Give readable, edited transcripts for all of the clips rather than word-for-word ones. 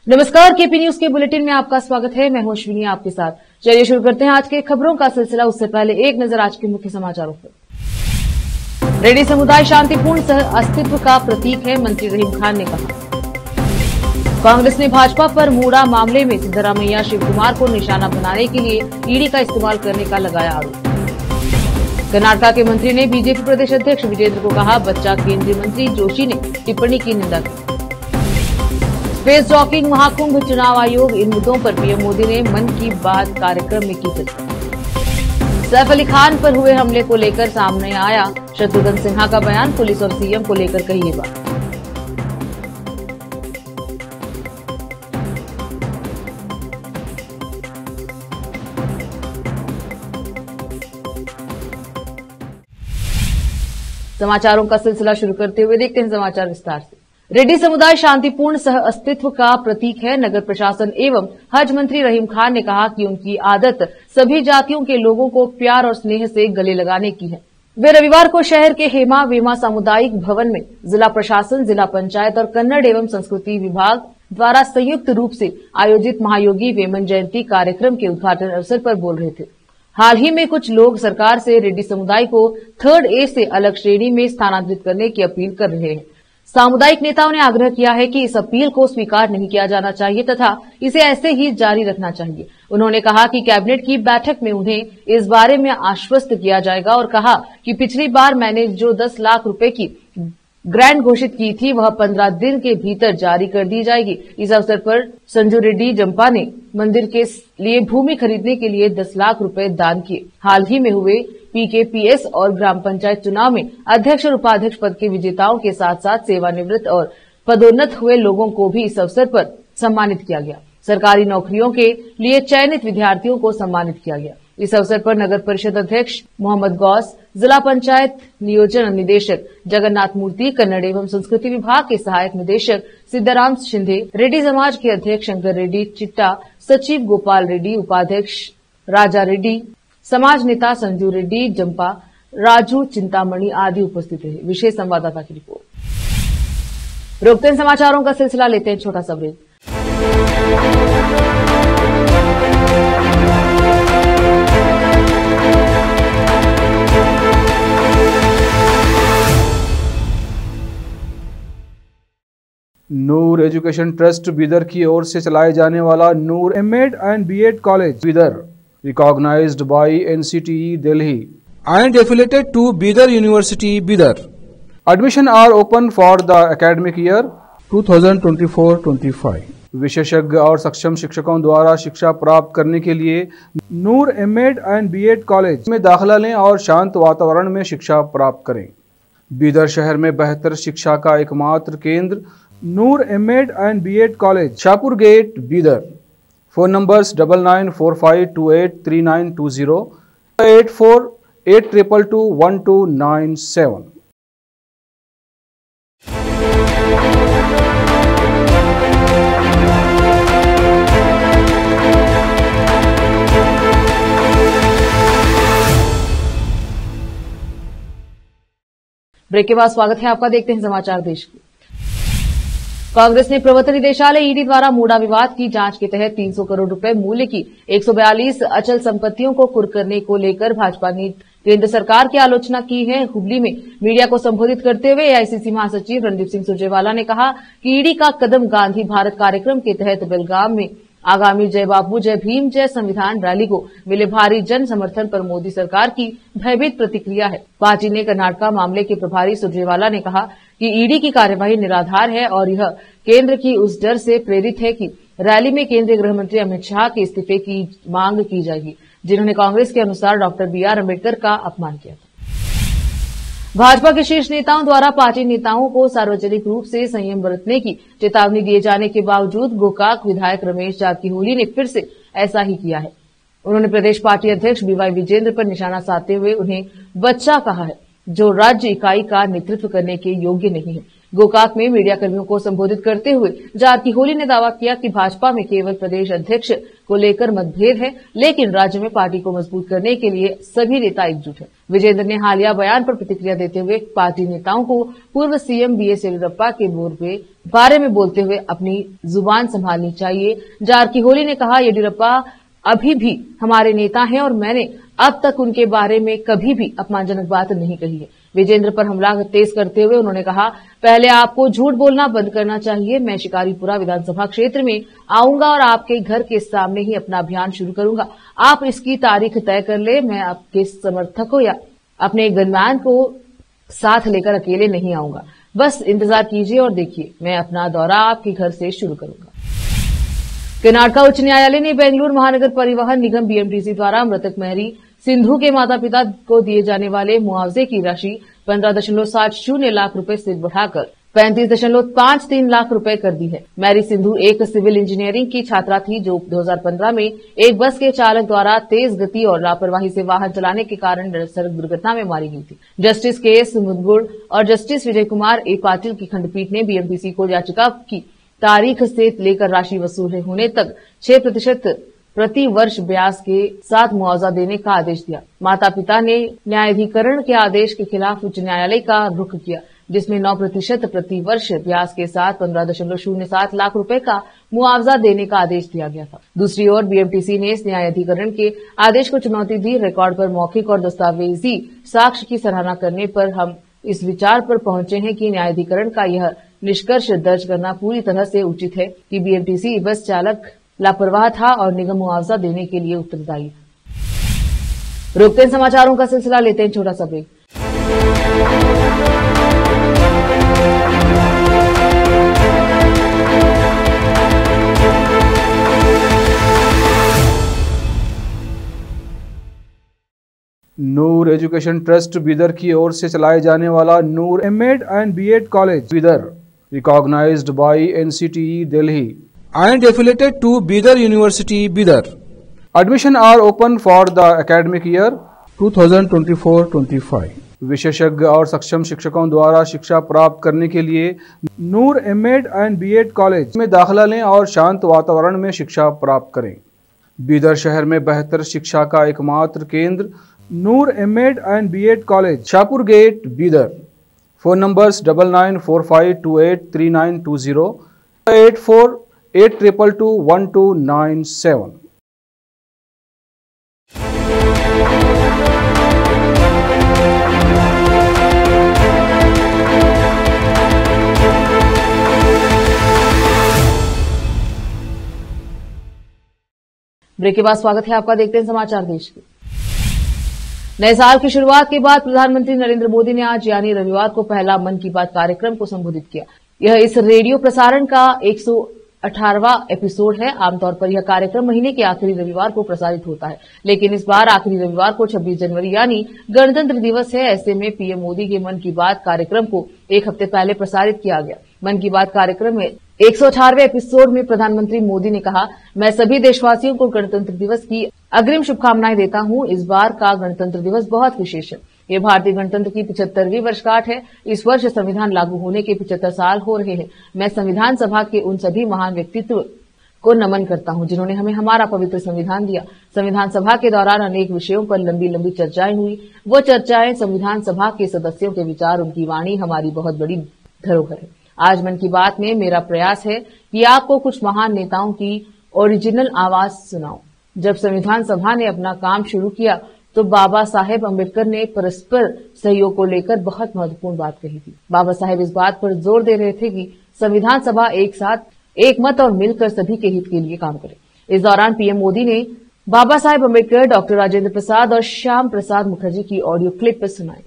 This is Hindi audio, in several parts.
नमस्कार, केपी न्यूज के बुलेटिन में आपका स्वागत है। मैं हूं अश्विनी आपके साथ। चलिए शुरू करते हैं आज के खबरों का सिलसिला। उससे पहले एक नजर आज के मुख्य समाचारों पर। रेड्डी समुदाय शांतिपूर्ण सह अस्तित्व का प्रतीक है, मंत्री रहीम खान ने कहा। कांग्रेस ने भाजपा पर मूडा मामले में सिद्धरामैया शिवकुमार को निशाना बनाने के लिए ईडी का इस्तेमाल करने का लगाया आरोप। कर्नाटक के मंत्री ने बीजेपी प्रदेश अध्यक्ष विजेंद्र को कहा बच्चा। केंद्रीय मंत्री जोशी ने टिप्पणी की निंदा की। स्पेस डॉकिंग महाकुंभ, चुनाव आयोग, इन मुद्दों पर पीएम मोदी ने मन की बात कार्यक्रम में की चर्चा। सैफ अली खान पर हुए हमले को लेकर सामने आया शत्रुघ्न सिन्हा का बयान, पुलिस और सीएम को लेकर कही ये बात। समाचारों का सिलसिला शुरू करते हुए देखते हैं समाचार विस्तार से। रेड्डी समुदाय शांतिपूर्ण सह अस्तित्व का प्रतीक है। नगर प्रशासन एवं हज मंत्री रहीम खान ने कहा कि उनकी आदत सभी जातियों के लोगों को प्यार और स्नेह से गले लगाने की है। वे रविवार को शहर के हेमा वेमा सामुदायिक भवन में जिला प्रशासन, जिला पंचायत और कन्नड़ एवं संस्कृति विभाग द्वारा संयुक्त रूप से आयोजित महायोगी वेमन जयंती कार्यक्रम के उद्घाटन अवसर पर बोल रहे थे। हाल ही में कुछ लोग सरकार से रेड्डी समुदाय को 3rd A से अलग श्रेणी में स्थानांतरित करने की अपील कर रहे हैं। सामुदायिक नेताओं ने आग्रह किया है कि इस अपील को स्वीकार नहीं किया जाना चाहिए तथा इसे ऐसे ही जारी रखना चाहिए। उन्होंने कहा कि कैबिनेट की बैठक में उन्हें इस बारे में आश्वस्त किया जाएगा और कहा कि पिछली बार मैंने जो 10 लाख रुपए की ग्रांट घोषित की थी वह 15 दिन के भीतर जारी कर दी जाएगी। इस अवसर पर संजू रेड्डी जंपा ने मंदिर के लिए भूमि खरीदने के लिए 10 लाख रुपए दान किए। हाल ही में हुए PKPS और ग्राम पंचायत चुनाव में अध्यक्ष और उपाध्यक्ष पद के विजेताओं के साथ साथ सेवानिवृत्त और पदोन्नत हुए लोगों को भी इस अवसर पर सम्मानित किया गया। सरकारी नौकरियों के लिए चयनित विद्यार्थियों को सम्मानित किया गया। इस अवसर पर नगर परिषद अध्यक्ष मोहम्मद गौस, जिला पंचायत नियोजन निदेशक जगन्नाथ मूर्ति, कन्नड़ एवं संस्कृति विभाग के सहायक निदेशक सिद्धाराम शिंदे, रेड्डी समाज के अध्यक्ष शंकर रेड्डी चिट्टा, सचिव गोपाल रेड्डी, उपाध्यक्ष राजा रेड्डी, समाज नेता संजू रेड्डी जंपा, राजू चिंतामणि आदि उपस्थित रहे। विशेष संवाददाता की रिपोर्ट। रोकते हैं समाचारों का सिलसिला, लेते हैं छोटा सा break. Noor education trust Bidar की ओर से चलाए जाने वाला नूर M.Ed and B.Ed college Bidar, recognized by NCTE Delhi and affiliated to Bidar University, Bidar. Admission are open for the academic year 2024-25. विशेषज्ञ और सक्षम शिक्षकों द्वारा शिक्षा प्राप्त करने के लिए नूर M.Ed and B.Ed कॉलेज में दाखिला लें और शांत वातावरण में शिक्षा प्राप्त करें। बीदर शहर में बेहतर शिक्षा का एकमात्र केंद्र Noor M.Ed and B.Ed college, Shahpur gate, Bidar. Phone numbers 9945283920, 8482221297। Break के बाद स्वागत है आपका। देखते हैं समाचार देश के। कांग्रेस ने प्रवर्तन निदेशालय ईडी द्वारा मूडा विवाद की जांच के तहत 300 करोड़ रुपए मूल्य की 142 अचल संपत्तियों को कुर्क करने को लेकर भाजपा ने केंद्र सरकार की आलोचना की है। हुबली में मीडिया को संबोधित करते हुए एआईसीसी महासचिव रणदीप सिंह सुरजेवाला ने कहा कि ईडी का कदम गांधी भारत कार्यक्रम के तहत बेलगाम में आगामी जय बापू जय भीम जय संविधान रैली को मिले भारी जन समर्थन पर मोदी सरकार की भयभीत प्रतिक्रिया है। पार्टी ने कर्नाटक मामले के प्रभारी सुरजेवाला ने कहा कि ईडी की कार्यवाही निराधार है और यह केंद्र की उस डर से प्रेरित है कि रैली में केंद्रीय गृह मंत्री अमित शाह के इस्तीफे की मांग की जाएगी, जिन्होंने कांग्रेस के अनुसार डॉक्टर BR अम्बेडकर का अपमान किया था। भाजपा के शीर्ष नेताओं द्वारा पार्टी नेताओं को सार्वजनिक रूप से संयम बरतने की चेतावनी दिए जाने के बावजूद गोकाक विधायक रमेश जारकीहोली ने फिर से ऐसा ही किया है। उन्होंने प्रदेश पार्टी अध्यक्ष BY विजेंद्र पर निशाना साधते हुए उन्हें बच्चा कहा है, जो राज्य इकाई का नेतृत्व करने के योग्य नहीं है। गोकाक में मीडिया कर्मियों को संबोधित करते हुए जारकीहोली ने दावा किया कि भाजपा में केवल प्रदेश अध्यक्ष को लेकर मतभेद है, लेकिन राज्य में पार्टी को मजबूत करने के लिए सभी नेता एकजुट हैं। विजेंद्र ने हालिया बयान पर प्रतिक्रिया देते हुए पार्टी नेताओं को पूर्व सीएम बीएस येदियुरप्पा के बारे में बोलते हुए अपनी जुबान संभालनी चाहिए। जारकीहोली ने कहा, येदियुरप्पा अभी भी हमारे नेता हैं और मैंने अब तक उनके बारे में कभी भी अपमानजनक बात नहीं कही है। विजेंद्र पर हमला तेज करते हुए उन्होंने कहा, पहले आपको झूठ बोलना बंद करना चाहिए। मैं शिकारीपुरा विधानसभा क्षेत्र में आऊंगा और आपके घर के सामने ही अपना अभियान शुरू करूंगा। आप इसकी तारीख तय कर ले। मैं आपके समर्थकों या अपने गनमैन को साथ लेकर अकेले नहीं आऊंगा। बस इंतजार कीजिए और देखिए, मैं अपना दौरा आपके घर से शुरू करूंगा। कर्नाटक उच्च न्यायालय ने बेंगलुरु महानगर परिवहन निगम बीएमटीसी द्वारा मृतक महरी सिंधु के माता पिता को दिए जाने वाले मुआवजे की राशि 15.70 लाख रुपए से बढ़ाकर 35.53 लाख रुपए कर दी है। मैरी सिंधु एक सिविल इंजीनियरिंग की छात्रा थी जो 2015 में एक बस के चालक द्वारा तेज गति और लापरवाही से वाहन चलाने के कारण सड़क दुर्घटना में मारी गई थी। Justice K S. मुदगुड़ और जस्टिस विजय कुमार ए. पाटिल की खंडपीठ ने बीएमटीसी को याचिका की तारीख से लेकर राशि वसूल होने तक 6% प्रति वर्ष ब्याज के साथ मुआवजा देने का आदेश दिया। माता पिता ने न्यायाधिकरण के आदेश के खिलाफ उच्च न्यायालय का रुख किया, जिसमें 9% प्रति वर्ष ब्याज के साथ 15.07 लाख रुपए का मुआवजा देने का आदेश दिया गया था। दूसरी ओर बीएमटीसी ने इस न्यायाधिकरण के आदेश को चुनौती दी। रिकॉर्ड पर मौखिक और दस्तावेजी साक्ष्य की सराहना करने पर हम इस विचार पर पहुंचे हैं कि न्यायाधिकरण का यह निष्कर्ष दर्ज करना पूरी तरह से उचित है कि बीएमटीसी बस चालक लापरवाह था और निगम मुआवजा देने के लिए उत्तरदायी था। रोकते हैं समाचारों का सिलसिला, लेते हैं छोटा सा break. Noor education trust Bidar की ओर से चलाए जाने वाला Noor MEd and BEd college Bidar recognized by NCTE Delhi and affiliated to Bidar University, Bidar. Admission are open for the academic year 2024-25. विशेषज्ञ और सक्षम शिक्षकों द्वारा शिक्षा प्राप्त करने के लिए नूर एमएड एंड बीएड कॉलेज में दाखिला लें और शांत वातावरण में शिक्षा प्राप्त करें। बीदर शहर में बेहतर शिक्षा का एकमात्र केंद्र Noor MEd and BEd college, Shahpur gate, Bidar. Phone numbers 9945283920 8482221297। Break के बाद स्वागत है आपका। देखते हैं समाचार देश के। नए साल की शुरुआत के बाद प्रधानमंत्री नरेंद्र मोदी ने आज यानी रविवार को पहला मन की बात कार्यक्रम को संबोधित किया। यह इस रेडियो प्रसारण का 118वां एपिसोड है। आमतौर पर यह कार्यक्रम महीने के आखिरी रविवार को प्रसारित होता है, लेकिन इस बार आखिरी रविवार को 26 जनवरी यानी गणतंत्र दिवस है। ऐसे में पीएम मोदी के मन की बात कार्यक्रम को एक हफ्ते पहले प्रसारित किया गया। मन की बात कार्यक्रम में 118वें एपिसोड में प्रधानमंत्री मोदी ने कहा, मैं सभी देशवासियों को गणतंत्र दिवस की अग्रिम शुभकामनाएं देता हूं। इस बार का गणतंत्र दिवस बहुत विशेष है। ये भारतीय गणतंत्र की 75वीं वर्षगांठ है। इस वर्ष संविधान लागू होने के 75 साल हो रहे हैं। मैं संविधान सभा के उन सभी महान व्यक्तित्व को नमन करता हूं जिन्होंने हमें हमारा पवित्र संविधान दिया। संविधान सभा के दौरान अनेक विषयों पर लंबी लंबी चर्चाएं हुई। वो चर्चाएं, संविधान सभा के सदस्यों के विचार, उनकी वाणी हमारी बहुत बड़ी धरोहर है। आज मन की बात में मेरा प्रयास है कि आपको कुछ महान नेताओं की ओरिजिनल आवाज सुनाऊं। जब संविधान सभा ने अपना काम शुरू किया तो बाबा साहेब अम्बेडकर ने परस्पर सहयोग को लेकर बहुत महत्वपूर्ण बात कही थी। बाबा साहेब इस बात पर जोर दे रहे थे कि संविधान सभा एक साथ, एक मत और मिलकर सभी के हित के लिए काम करे। इस दौरान पीएम मोदी ने बाबा साहेब अम्बेडकर, डॉक्टर राजेंद्र प्रसाद और श्याम प्रसाद मुखर्जी की ऑडियो क्लिप सुनाई।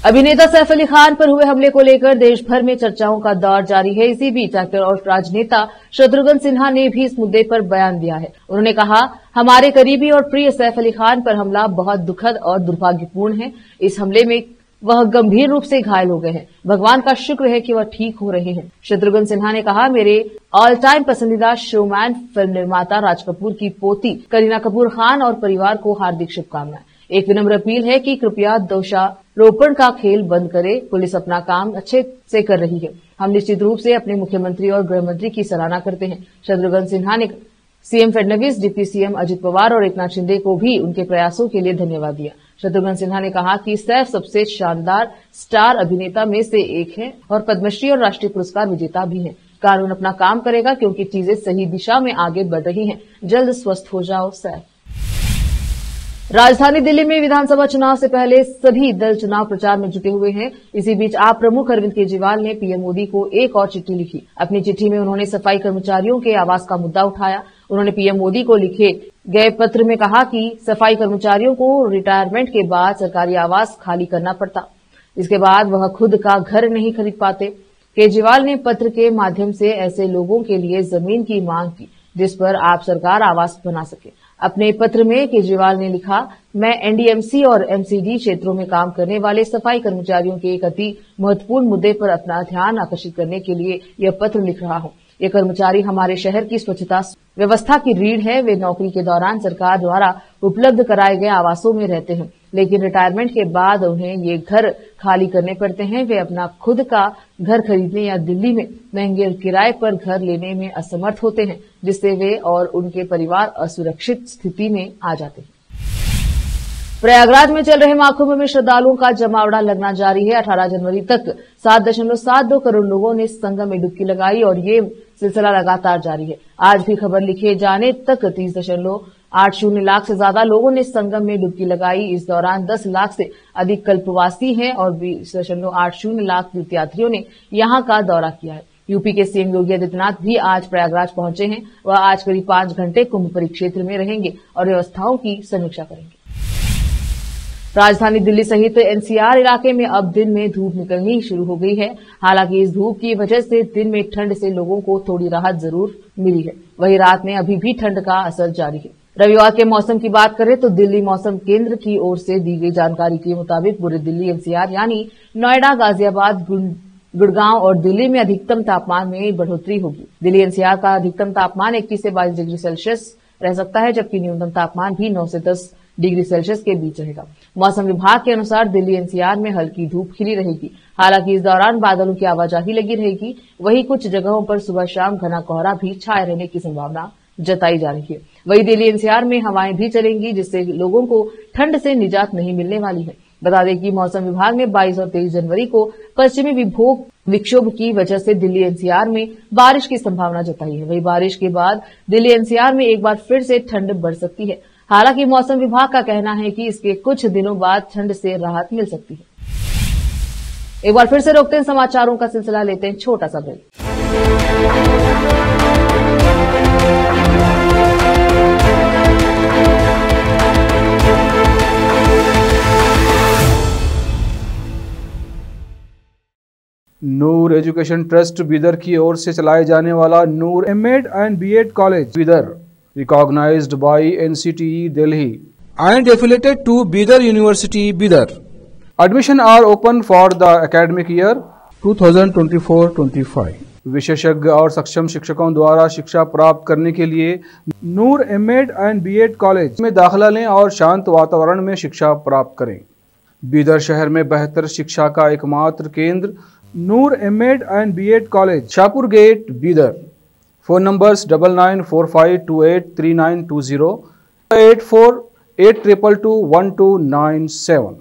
अभिनेता सैफ अली खान पर हुए हमले को लेकर देश भर में चर्चाओं का दौर जारी है। इसी बीच एक्टर और राजनेता शत्रुघ्न सिन्हा ने भी इस मुद्दे पर बयान दिया है। उन्होंने कहा, हमारे करीबी और प्रिय सैफ अली खान पर हमला बहुत दुखद और दुर्भाग्यपूर्ण है। इस हमले में वह गंभीर रूप से घायल हो गए हैं। भगवान का शुक्र है कि वह ठीक हो रहे हैं। शत्रुघ्न सिन्हा ने कहा, मेरे ऑल टाइम पसंदीदा शोमैन फिल्म निर्माता राज कपूर की पोती करीना कपूर खान और परिवार को हार्दिक शुभकामनाएं। एक विनम्र अपील है कि कृपया दोषारोपण का खेल बंद करें। पुलिस अपना काम अच्छे से कर रही है। हम निश्चित रूप से अपने मुख्यमंत्री और गृह मंत्री की सराहना करते हैं। शत्रुघ्न सिन्हा ने CM Fadnavis, deputy CM Ajit Pawar और एकनाथ शिंदे को भी उनके प्रयासों के लिए धन्यवाद दिया। शत्रुघ्न सिन्हा ने कहा कि सैफ सबसे शानदार स्टार अभिनेता में से एक है और पद्मश्री और राष्ट्रीय पुरस्कार विजेता भी हैं। कानून अपना काम करेगा क्योंकि चीजें सही दिशा में आगे बढ़ रही हैं। जल्द स्वस्थ हो जाओ सैफ। राजधानी दिल्ली में विधानसभा चुनाव से पहले सभी दल चुनाव प्रचार में जुटे हुए हैं। इसी बीच आप प्रमुख अरविंद केजरीवाल ने पीएम मोदी को एक और चिट्ठी लिखी। अपनी चिट्ठी में उन्होंने सफाई कर्मचारियों के आवास का मुद्दा उठाया। उन्होंने पीएम मोदी को लिखे गए पत्र में कहा कि सफाई कर्मचारियों को रिटायरमेंट के बाद सरकारी आवास खाली करना पड़ता, इसके बाद वह खुद का घर नहीं खरीद पाते। केजरीवाल ने पत्र के माध्यम से ऐसे लोगों के लिए जमीन की मांग की जिस पर आप सरकार आवास बना सके। अपने पत्र में केजरीवाल ने लिखा, मैं एनडीएमसी और एमसीडी क्षेत्रों में काम करने वाले सफाई कर्मचारियों के एक अति महत्वपूर्ण मुद्दे पर अपना ध्यान आकर्षित करने के लिए यह पत्र लिख रहा हूं। ये कर्मचारी हमारे शहर की स्वच्छता व्यवस्था की रीढ़ है। वे नौकरी के दौरान सरकार द्वारा उपलब्ध कराए गए आवासों में रहते हैं, लेकिन रिटायरमेंट के बाद उन्हें ये घर खाली करने पड़ते हैं। वे अपना खुद का घर खरीदने या दिल्ली में महंगे किराए पर घर लेने में असमर्थ होते हैं, जिससे वे और उनके परिवार असुरक्षित स्थिति में आ जाते हैं। प्रयागराज में चल रहे महाकुंभ में श्रद्धालुओं का जमावड़ा लगना जारी है। 18 जनवरी तक 7.72 करोड़ लोगों ने संगम में डुबकी लगाई और ये सिलसिला लगातार जारी है। आज भी खबर लिखे जाने तक 30.80 लाख से ज्यादा लोगों ने संगम में डुबकी लगाई। इस दौरान 10 लाख से अधिक कल्पवासी हैं और 20.80 लाख तीर्थयात्रियों ने यहां का दौरा किया है। यूपी के सीएम योगी आदित्यनाथ भी आज प्रयागराज पहुंचे हैं। वह आज करीब 5 घंटे कुंभ परिक्षेत्र में रहेंगे और व्यवस्थाओं की समीक्षा करेंगे। राजधानी दिल्ली सहित एनसीआर इलाके में अब दिन में धूप निकलनी शुरू हो गई है। हालांकि इस धूप की वजह से दिन में ठंड से लोगों को थोड़ी राहत जरूर मिली है। वहीं रात में अभी भी ठंड का असर जारी है। रविवार के मौसम की बात करें तो दिल्ली मौसम केंद्र की ओर से दी गई जानकारी के मुताबिक पूरे दिल्ली एनसीआर यानी नोएडा, गाजियाबाद, गुड़गांव और दिल्ली में अधिकतम तापमान में बढ़ोतरी होगी। दिल्ली एनसीआर का अधिकतम तापमान 21 से 22 डिग्री सेल्सियस रह सकता है, जबकि न्यूनतम तापमान भी 9 से 10 डिग्री सेल्सियस के बीच रहेगा। मौसम विभाग के अनुसार दिल्ली एनसीआर में हल्की धूप खिली रहेगी। हालांकि इस दौरान बादलों की आवाजाही लगी रहेगी। वहीं कुछ जगहों पर सुबह शाम घना कोहरा भी छाए रहने की संभावना जताई जा रही है। वहीं दिल्ली एनसीआर में हवाएं भी चलेंगी, जिससे लोगों को ठंड से निजात नहीं मिलने वाली है। बता दें कि मौसम विभाग ने 22 और 23 जनवरी को पश्चिमी विक्षोभ की वजह से दिल्ली एनसीआर में बारिश की संभावना जताई है। वहीं बारिश के बाद दिल्ली एनसीआर में एक बार फिर से ठंड बढ़ सकती है। हालांकि मौसम विभाग का कहना है कि इसके कुछ दिनों बाद ठंड से राहत मिल सकती है। एक बार फिर से रोकते हैं समाचारों का सिलसिला, लेते हैं छोटा सा break. Noor education trust Bidar की ओर से चलाए जाने वाला Noor MEd and BEd college Bidar recognized by NCTE Delhi and affiliated to Bidar University Bidar. Admission are open for the academic year 2024-25. विशेषज्ञ और सक्षम शिक्षकों द्वारा शिक्षा प्राप्त करने के लिए नूर एमएड एंड बीएड कॉलेज में दाखिला लें और शांत वातावरण में शिक्षा प्राप्त करें। बीदर शहर में बेहतर शिक्षा का एकमात्र केंद्र Noor MEd and BEd college, Shahpur gate, Bidar. Phone numbers 9945283920, 8482221297।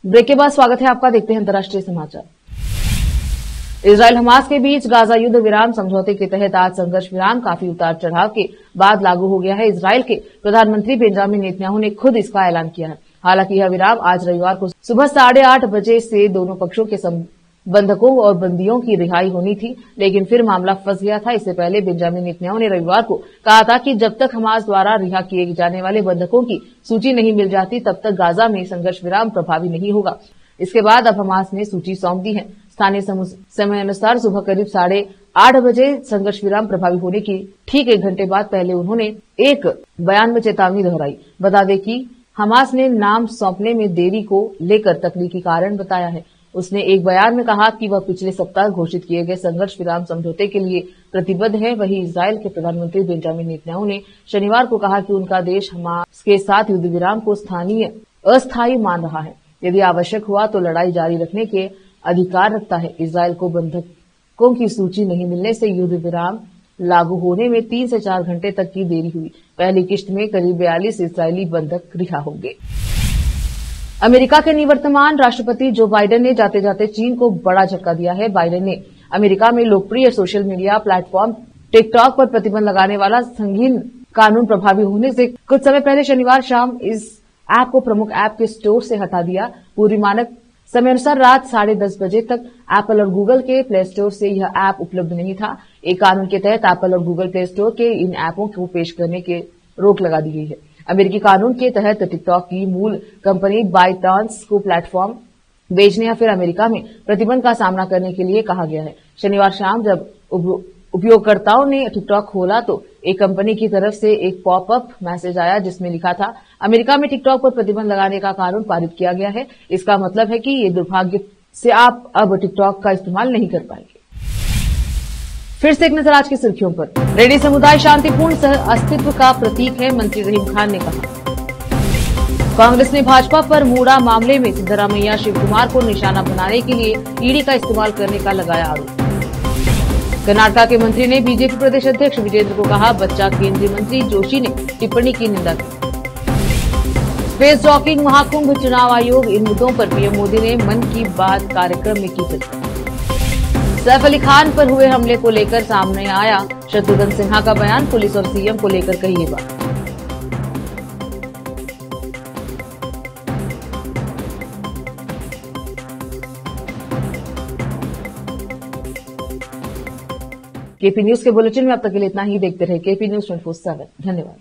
Break के बाद स्वागत है आपका। देखते हैं अंतर्राष्ट्रीय समाचार। इजराइल हमास के बीच गाजा युद्ध विराम समझौते के तहत आज संघर्ष विराम काफी उतार चढ़ाव के बाद लागू हो गया है। इजराइल के प्रधानमंत्री बेंजामिन नेतन्याहू ने खुद इसका ऐलान किया है। हालांकि यह विराम आज रविवार को सुबह 8:30 बजे से दोनों पक्षों के बंधकों और बंदियों की रिहाई होनी थी, लेकिन फिर मामला फंस गया था। इससे पहले बेंजामिन नेतन्याहू ने रविवार को कहा था कि जब तक हमास द्वारा रिहा किए जाने वाले बंधकों की सूची नहीं मिल जाती तब तक गाजा में संघर्ष विराम प्रभावी नहीं होगा। इसके बाद अब हमास ने सूची सौंप दी है। स्थानीय समय अनुसार सुबह करीब 8:30 बजे संघर्ष विराम प्रभावी होने की ठीक 1 घंटे बाद पहले उन्होंने एक बयान में चेतावनी दोहराई। बता दें कि हमास ने नाम सौंपने में देरी को लेकर तकनीकी कारण बताया है। उसने एक बयान में कहा कि वह पिछले सप्ताह घोषित किए गए संघर्ष विराम समझौते के लिए प्रतिबद्ध है। वहीं इजरायल के प्रधानमंत्री बेंजामिन नेतन्याहू ने शनिवार को कहा कि उनका देश हमास के साथ युद्ध विराम को अस्थायी मान रहा है। यदि आवश्यक हुआ तो लड़ाई जारी रखने के अधिकार रखता है। इजरायल को बंधकों की सूची नहीं मिलने से युद्ध विराम लागू होने में 3 से 4 घंटे तक की देरी हुई। पहली किश्त में करीब 42 इजरायली बंधक रिहा होंगे। अमेरिका के निवर्तमान राष्ट्रपति जो बाइडेन ने जाते जाते चीन को बड़ा झटका दिया है। बाइडेन ने अमेरिका में लोकप्रिय सोशल मीडिया प्लेटफॉर्म टिकटॉक पर प्रतिबंध लगाने वाला संगीन कानून प्रभावी होने से कुछ समय पहले शनिवार शाम इस ऐप को प्रमुख ऐप के स्टोर से हटा दिया। पूर्वी मानक समय अनुसार रात 10:30 बजे तक एप्पल और गूगल के प्ले स्टोर से यह ऐप उपलब्ध नहीं था। एक कानून के तहत एप्पल और गूगल प्ले स्टोर के इन ऐपों को पेश करने के रोक लगा दी गई है। अमेरिकी कानून के तहत टिकटॉक की मूल कंपनी बाइटडांस को प्लेटफॉर्म बेचने या फिर अमेरिका में प्रतिबंध का सामना करने के लिए कहा गया है। शनिवार शाम जब उपयोगकर्ताओं ने टिकटॉक खोला तो एक कंपनी की तरफ से एक पॉपअप मैसेज आया जिसमें लिखा था, अमेरिका में टिकटॉक पर प्रतिबंध लगाने का कानून पारित किया गया है। इसका मतलब है कि ये दुर्भाग्य से आप अब टिकटॉक का इस्तेमाल नहीं कर पाएंगे। फिर से एक नजर आज की सुर्खियों पर। रेड्डी समुदाय शांतिपूर्ण सह अस्तित्व का प्रतीक है, मंत्री रहीम खान ने कहा। कांग्रेस ने भाजपा पर मूडा मामले में सिद्धरामैया शिवकुमार को निशाना बनाने के लिए ईडी का इस्तेमाल करने का लगाया आरोप। कर्नाटक के मंत्री ने बीजेपी प्रदेश अध्यक्ष विजेंद्र को कहा, बच्चा केंद्रीय मंत्री जोशी ने टिप्पणी की निंदा की। स्पेस डॉकिंग महाकुंभ चुनाव आयोग, इन मुद्दों पर पीएम मोदी ने मन की बात कार्यक्रम में की चर्चा। सैफ अली खान पर हुए हमले को लेकर सामने आया शत्रुघ्न सिन्हा का बयान, पुलिस और सीएम को लेकर कही ये बात। केपी न्यूज के बुलेटिन में अब तक के लिए इतना ही। देखते रहे केपी न्यूज 24/7। धन्यवाद।